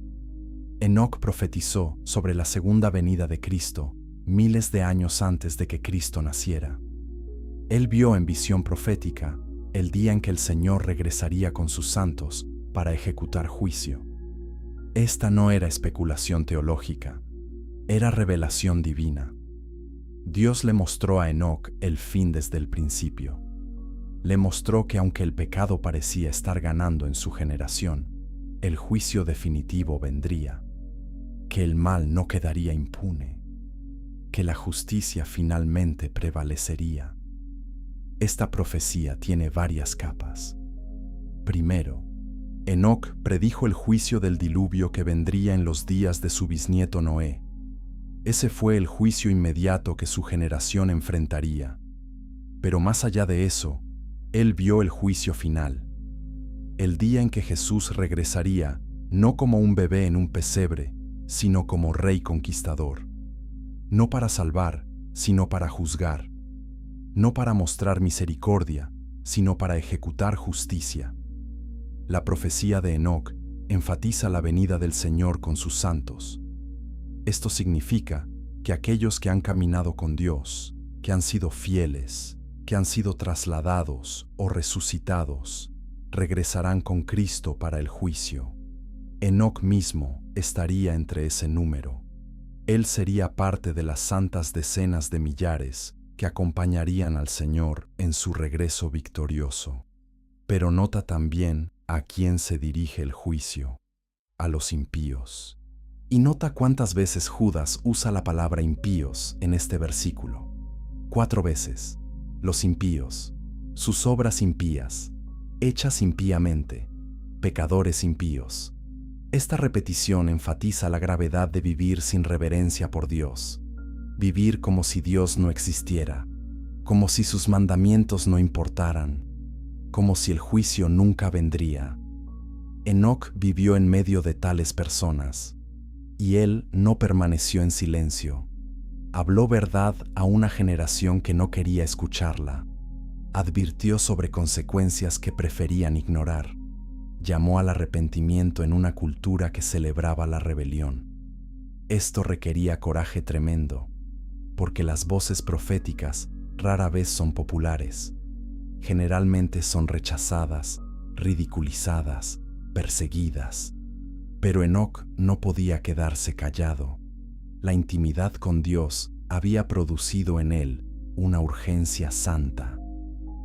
Enoc profetizó sobre la segunda venida de Cristo miles de años antes de que Cristo naciera. Él vio en visión profética el día en que el Señor regresaría con sus santos para ejecutar juicio. Esta no era especulación teológica, era revelación divina. Dios le mostró a Enoc el fin desde el principio. Le mostró que aunque el pecado parecía estar ganando en su generación, el juicio definitivo vendría, que el mal no quedaría impune, que la justicia finalmente prevalecería. Esta profecía tiene varias capas. Primero, Enoc predijo el juicio del diluvio que vendría en los días de su bisnieto Noé. Ese fue el juicio inmediato que su generación enfrentaría. Pero más allá de eso, él vio el juicio final, el día en que Jesús regresaría no como un bebé en un pesebre, sino como rey conquistador. No para salvar, sino para juzgar. No para mostrar misericordia, sino para ejecutar justicia. La profecía de Enoc enfatiza la venida del Señor con sus santos. Esto significa que aquellos que han caminado con Dios, que han sido fieles, que han sido trasladados o resucitados, regresarán con Cristo para el juicio. Enoc mismo estaría entre ese número. Él sería parte de las santas decenas de millares que acompañarían al Señor en su regreso victorioso. Pero nota también a quién se dirige el juicio: a los impíos. Y nota cuántas veces Judas usa la palabra impíos en este versículo. 4 veces. Los impíos, sus obras impías, hechas impíamente, pecadores impíos. Esta repetición enfatiza la gravedad de vivir sin reverencia por Dios, vivir como si Dios no existiera, como si sus mandamientos no importaran, como si el juicio nunca vendría. Enoc vivió en medio de tales personas, y él no permaneció en silencio. Habló verdad a una generación que no quería escucharla. Advirtió sobre consecuencias que preferían ignorar. Llamó al arrepentimiento en una cultura que celebraba la rebelión. Esto requería coraje tremendo, porque las voces proféticas rara vez son populares. Generalmente son rechazadas, ridiculizadas, perseguidas. Pero Enoc no podía quedarse callado. La intimidad con Dios había producido en él una urgencia santa.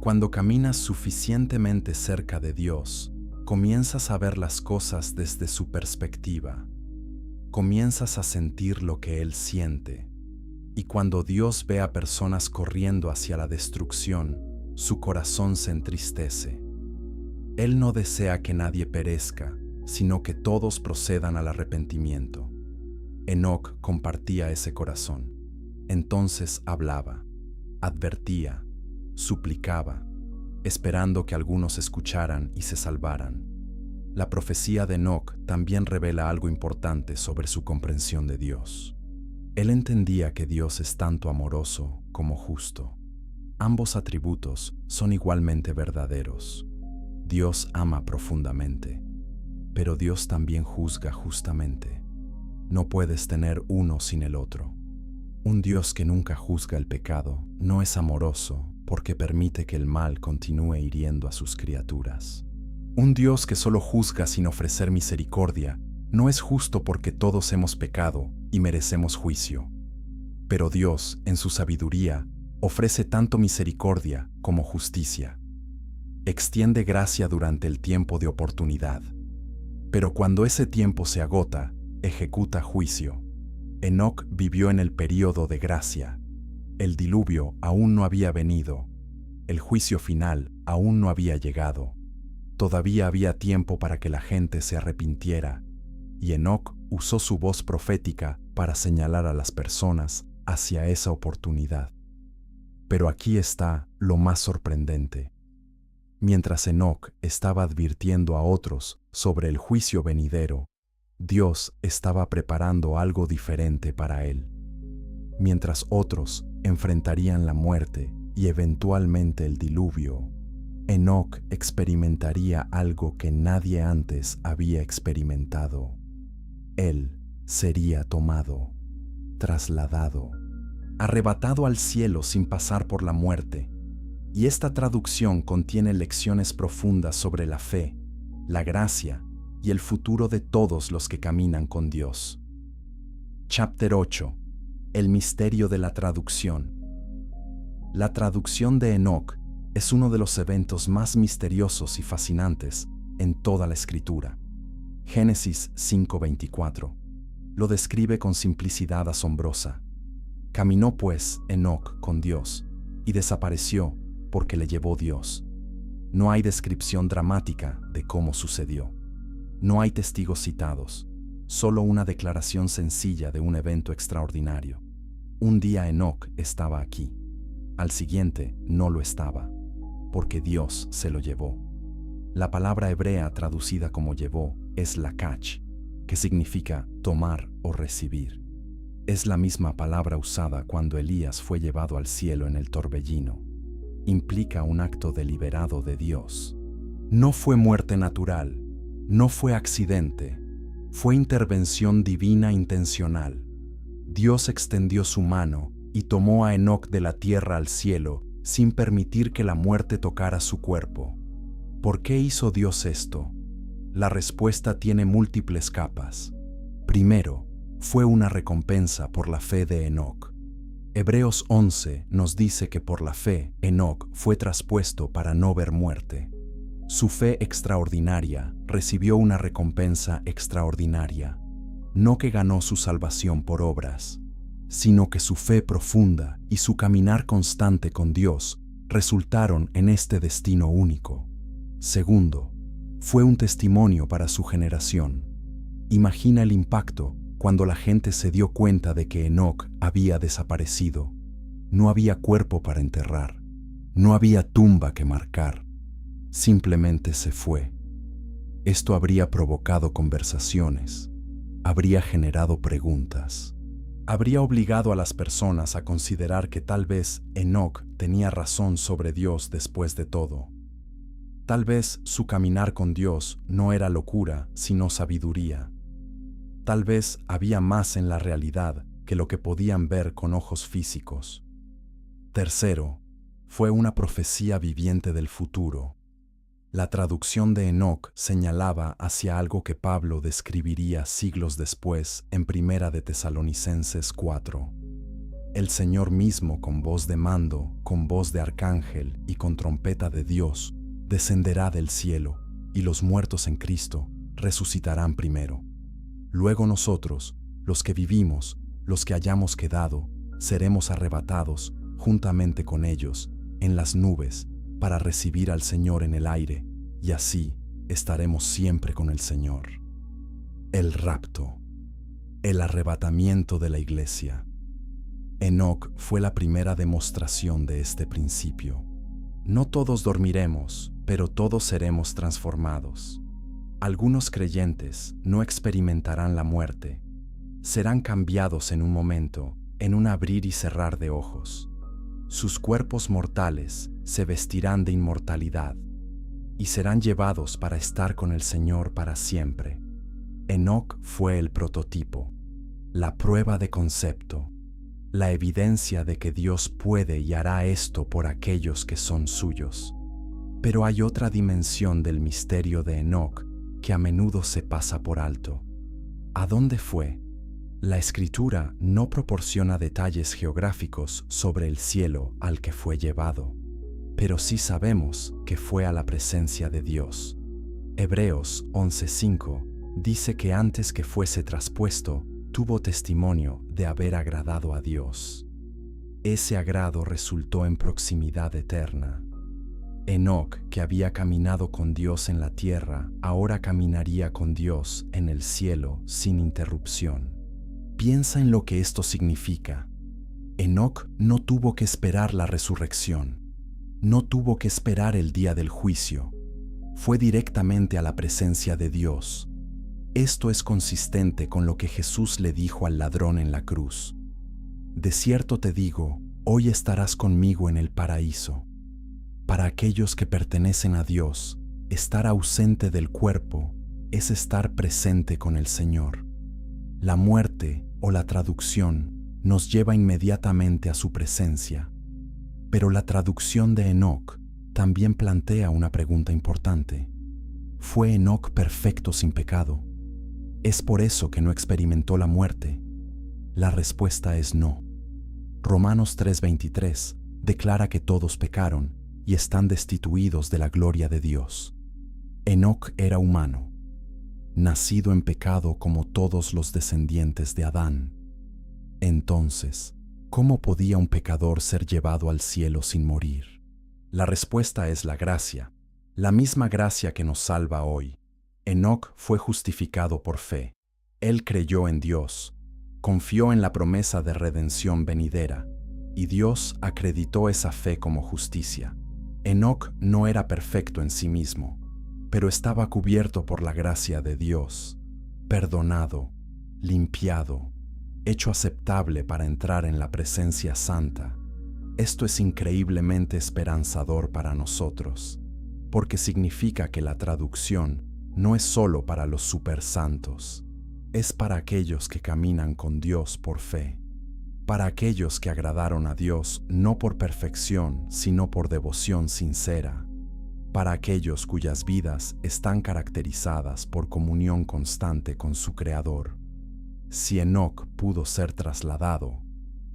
Cuando caminas suficientemente cerca de Dios, comienzas a ver las cosas desde su perspectiva. Comienzas a sentir lo que Él siente. Y cuando Dios ve a personas corriendo hacia la destrucción, su corazón se entristece. Él no desea que nadie perezca, sino que todos procedan al arrepentimiento. Enoc compartía ese corazón. Entonces hablaba, advertía, suplicaba, esperando que algunos escucharan y se salvaran. La profecía de Enoc también revela algo importante sobre su comprensión de Dios. Él entendía que Dios es tanto amoroso como justo. Ambos atributos son igualmente verdaderos. Dios ama profundamente, pero Dios también juzga justamente. No puedes tener uno sin el otro. Un Dios que nunca juzga el pecado no es amoroso porque permite que el mal continúe hiriendo a sus criaturas. Un Dios que solo juzga sin ofrecer misericordia no es justo porque todos hemos pecado y merecemos juicio. Pero Dios, en su sabiduría, ofrece tanto misericordia como justicia. Extiende gracia durante el tiempo de oportunidad. Pero cuando ese tiempo se agota, ejecuta juicio. Enoc vivió en el período de gracia. El diluvio aún no había venido. El juicio final aún no había llegado. Todavía había tiempo para que la gente se arrepintiera, y Enoc usó su voz profética para señalar a las personas hacia esa oportunidad. Pero aquí está lo más sorprendente. Mientras Enoc estaba advirtiendo a otros sobre el juicio venidero, Dios estaba preparando algo diferente para él. Mientras otros enfrentarían la muerte y eventualmente el diluvio, Enoc experimentaría algo que nadie antes había experimentado. Él sería tomado, trasladado, arrebatado al cielo sin pasar por la muerte. Y esta traducción contiene lecciones profundas sobre la fe, la gracia y el futuro de todos los que caminan con Dios. Chapter 8. El misterio de la traducción. La traducción de Enoc es uno de los eventos más misteriosos y fascinantes en toda la Escritura. Génesis 5:24 lo describe con simplicidad asombrosa. Caminó pues Enoc con Dios y desapareció porque le llevó Dios. No hay descripción dramática de cómo sucedió. No hay testigos citados, solo una declaración sencilla de un evento extraordinario. Un día Enoc estaba aquí. Al siguiente no lo estaba, porque Dios se lo llevó. La palabra hebrea traducida como llevó es lakach, que significa tomar o recibir. Es la misma palabra usada cuando Elías fue llevado al cielo en el torbellino. Implica un acto deliberado de Dios. No fue muerte natural, no fue accidente, fue intervención divina intencional. Dios extendió su mano y tomó a Enoc de la tierra al cielo sin permitir que la muerte tocara su cuerpo. ¿Por qué hizo Dios esto? La respuesta tiene múltiples capas. Primero, fue una recompensa por la fe de Enoc. Hebreos 11 nos dice que por la fe Enoc fue traspuesto para no ver muerte. Su fe extraordinaria recibió una recompensa extraordinaria, no que ganó su salvación por obras, sino que su fe profunda y su caminar constante con Dios resultaron en este destino único. Segundo, fue un testimonio para su generación. Imagina el impacto cuando la gente se dio cuenta de que Enoc había desaparecido. No había cuerpo para enterrar, no había tumba que marcar. Simplemente se fue. Esto habría provocado conversaciones, habría generado preguntas, habría obligado a las personas a considerar que tal vez Enoc tenía razón sobre Dios después de todo. Tal vez su caminar con Dios no era locura, sino sabiduría. Tal vez había más en la realidad que lo que podían ver con ojos físicos. Tercero, fue una profecía viviente del futuro. La traducción de Enoc señalaba hacia algo que Pablo describiría siglos después en Primera de Tesalonicenses 4. El Señor mismo, con voz de mando, con voz de arcángel y con trompeta de Dios, descenderá del cielo, y los muertos en Cristo resucitarán primero. Luego nosotros, los que vivimos, los que hayamos quedado, seremos arrebatados juntamente con ellos en las nubes para recibir al Señor en el aire, y así estaremos siempre con el Señor. El rapto, el arrebatamiento de la iglesia. Enoc fue la primera demostración de este principio. No todos dormiremos, pero todos seremos transformados. Algunos creyentes no experimentarán la muerte. Serán cambiados en un momento, en un abrir y cerrar de ojos. Sus cuerpos mortales se vestirán de inmortalidad y serán llevados para estar con el Señor para siempre. Enoc fue el prototipo, la prueba de concepto, la evidencia de que Dios puede y hará esto por aquellos que son suyos. Pero hay otra dimensión del misterio de Enoc que a menudo se pasa por alto. ¿A dónde fue? La Escritura no proporciona detalles geográficos sobre el cielo al que fue llevado, pero sí sabemos que fue a la presencia de Dios. Hebreos 11:5 dice que antes que fuese traspuesto, tuvo testimonio de haber agradado a Dios. Ese agrado resultó en proximidad eterna. Enoc, que había caminado con Dios en la tierra, ahora caminaría con Dios en el cielo sin interrupción. Piensa en lo que esto significa. Enoc no tuvo que esperar la resurrección, no tuvo que esperar el día del juicio. Fue directamente a la presencia de Dios. Esto es consistente con lo que Jesús le dijo al ladrón en la cruz. De cierto te digo, hoy estarás conmigo en el paraíso. Para aquellos que pertenecen a Dios, estar ausente del cuerpo es estar presente con el Señor. La muerte o la traducción nos lleva inmediatamente a su presencia. Pero la traducción de Enoc también plantea una pregunta importante. ¿Fue Enoc perfecto sin pecado? ¿Es por eso que no experimentó la muerte? La respuesta es no. Romanos 3:23 declara que todos pecaron y están destituidos de la gloria de Dios. Enoc era humano, nacido en pecado como todos los descendientes de Adán. Entonces, ¿cómo podía un pecador ser llevado al cielo sin morir? La respuesta es la gracia, la misma gracia que nos salva hoy. Enoc fue justificado por fe. Él creyó en Dios, confió en la promesa de redención venidera, y Dios acreditó esa fe como justicia. Enoc no era perfecto en sí mismo, pero estaba cubierto por la gracia de Dios, perdonado, limpiado, hecho aceptable para entrar en la presencia santa. Esto es increíblemente esperanzador para nosotros, porque significa que la traducción no es solo para los supersantos, es para aquellos que caminan con Dios por fe, para aquellos que agradaron a Dios no por perfección, sino por devoción sincera, para aquellos cuyas vidas están caracterizadas por comunión constante con su Creador. Si Enoc pudo ser trasladado,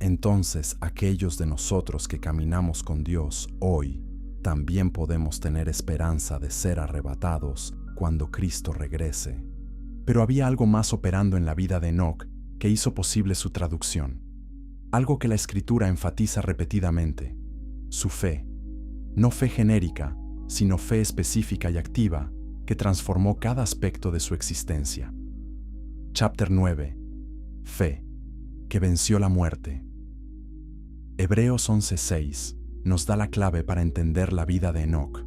entonces aquellos de nosotros que caminamos con Dios hoy también podemos tener esperanza de ser arrebatados cuando Cristo regrese. Pero había algo más operando en la vida de Enoc que hizo posible su traducción. Algo que la Escritura enfatiza repetidamente: su fe. No fe genérica, sino fe específica y activa que transformó cada aspecto de su existencia. Chapter 9. Fe, que venció la muerte. Hebreos 11:6 nos da la clave para entender la vida de Enoc.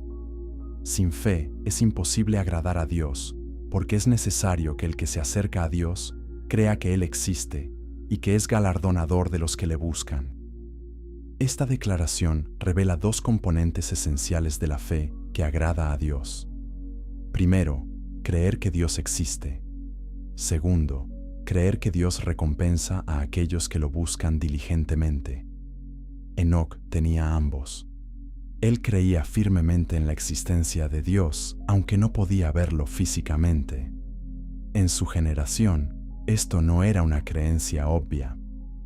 Sin fe es imposible agradar a Dios, porque es necesario que el que se acerca a Dios crea que Él existe y que es galardonador de los que le buscan. Esta declaración revela dos componentes esenciales de la fe que agrada a Dios. Primero, creer que Dios existe. Segundo, creer que Dios recompensa a aquellos que lo buscan diligentemente. Enoc tenía ambos. Él creía firmemente en la existencia de Dios, aunque no podía verlo físicamente. En su generación, esto no era una creencia obvia.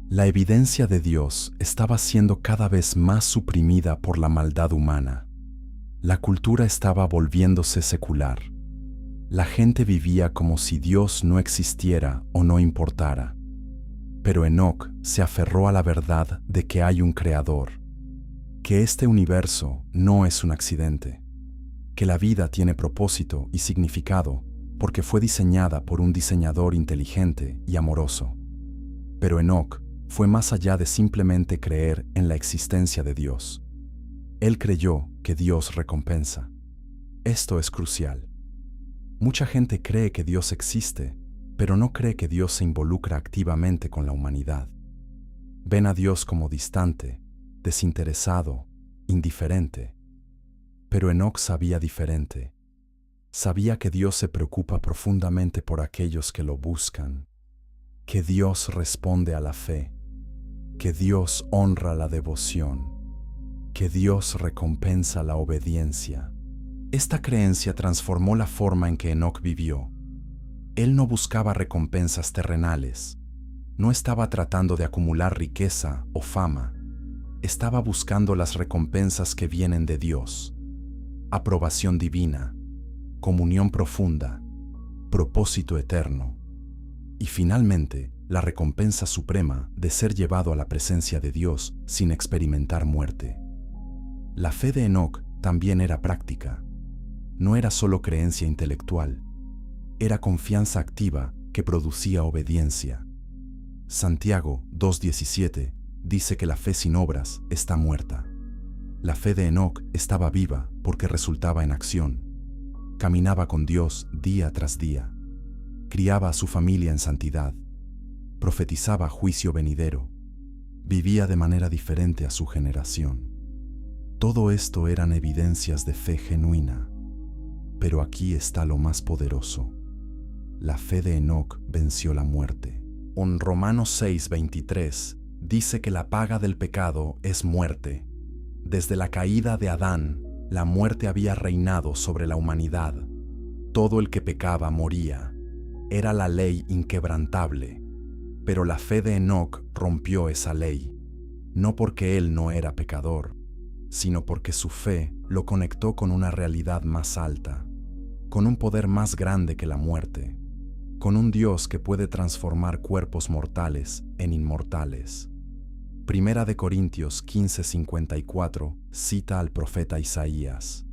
La evidencia de Dios estaba siendo cada vez más suprimida por la maldad humana. La cultura estaba volviéndose secular. La gente vivía como si Dios no existiera o no importara. Pero Enoc se aferró a la verdad de que hay un creador, que este universo no es un accidente, que la vida tiene propósito y significado porque fue diseñada por un diseñador inteligente y amoroso. Pero Enoc fue más allá de simplemente creer en la existencia de Dios. Él creyó que Dios recompensa. Esto es crucial. Mucha gente cree que Dios existe, pero no cree que Dios se involucra activamente con la humanidad. Ven a Dios como distante, desinteresado, indiferente. Pero Enoc sabía diferente. Sabía que Dios se preocupa profundamente por aquellos que lo buscan, que Dios responde a la fe, que Dios honra la devoción, que Dios recompensa la obediencia. Esta creencia transformó la forma en que Enoc vivió. Él no buscaba recompensas terrenales, no estaba tratando de acumular riqueza o fama, estaba buscando las recompensas que vienen de Dios: aprobación divina, comunión profunda, propósito eterno y finalmente la recompensa suprema de ser llevado a la presencia de Dios sin experimentar muerte. La fe de Enoc también era práctica. No era solo creencia intelectual, era confianza activa que producía obediencia. Santiago 2:17 dice que la fe sin obras está muerta. La fe de Enoc estaba viva porque resultaba en acción. Caminaba con Dios día tras día. Criaba a su familia en santidad. Profetizaba juicio venidero. Vivía de manera diferente a su generación. Todo esto eran evidencias de fe genuina. Pero aquí está lo más poderoso. La fe de Enoc venció la muerte. En Romanos 6:23 dice que la paga del pecado es muerte. Desde la caída de Adán, la muerte había reinado sobre la humanidad. Todo el que pecaba moría. Era la ley inquebrantable. Pero la fe de Enoc rompió esa ley, no porque él no era pecador, sino porque su fe lo conectó con una realidad más alta, con un poder más grande que la muerte, con un Dios que puede transformar cuerpos mortales en inmortales. Primera de Corintios 15:54 cita al profeta Isaías: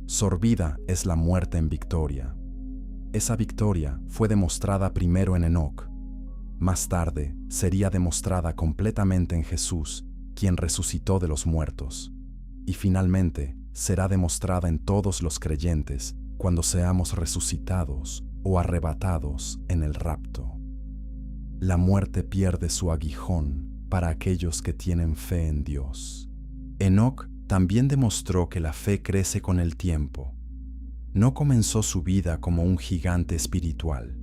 sorbida es la muerte en victoria. Esa victoria fue demostrada primero en Enoc. Más tarde sería demostrada completamente en Jesús, quien resucitó de los muertos. Y finalmente será demostrada en todos los creyentes cuando seamos resucitados o arrebatados en el rapto. La muerte pierde su aguijón para aquellos que tienen fe en Dios. Enoc también demostró que la fe crece con el tiempo. No comenzó su vida como un gigante espiritual.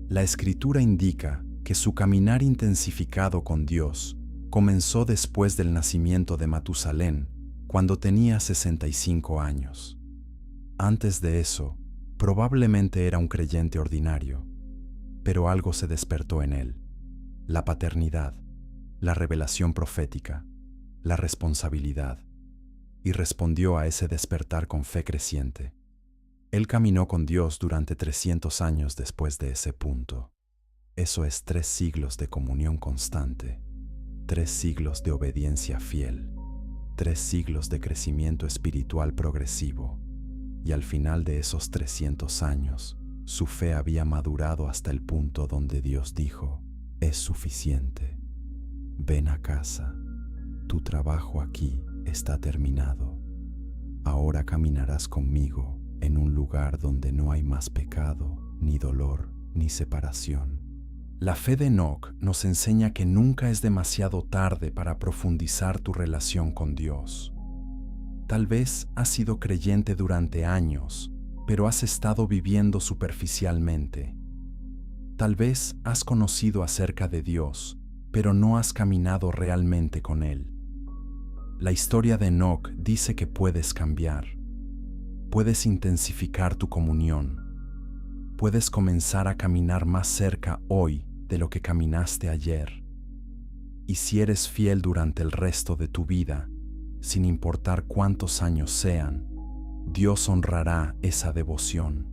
La Escritura indica que su caminar intensificado con Dios comenzó después del nacimiento de Matusalén, cuando tenía 65 años. Antes de eso, probablemente era un creyente ordinario, pero algo se despertó en él: la paternidad, la revelación profética, la responsabilidad. y respondió a ese despertar con fe creciente. Él caminó con Dios durante 300 años después de ese punto. Eso es 3 siglos de comunión constante, 3 siglos de obediencia fiel, 3 siglos de crecimiento espiritual progresivo. Y al final de esos 300 años, su fe había madurado hasta el punto donde Dios dijo: es suficiente. Ven a casa. Tu trabajo aquí está terminado. Ahora caminarás conmigo en un lugar donde no hay más pecado, ni dolor, ni separación. La fe de Enoc nos enseña que nunca es demasiado tarde para profundizar tu relación con Dios. Tal vez has sido creyente durante años, pero has estado viviendo superficialmente. Tal vez has conocido acerca de Dios, pero no has caminado realmente con Él. La historia de Enoc dice que puedes cambiar. Puedes intensificar tu comunión. Puedes comenzar a caminar más cerca hoy de lo que caminaste ayer. Y si eres fiel durante el resto de tu vida, sin importar cuántos años sean, Dios honrará esa devoción.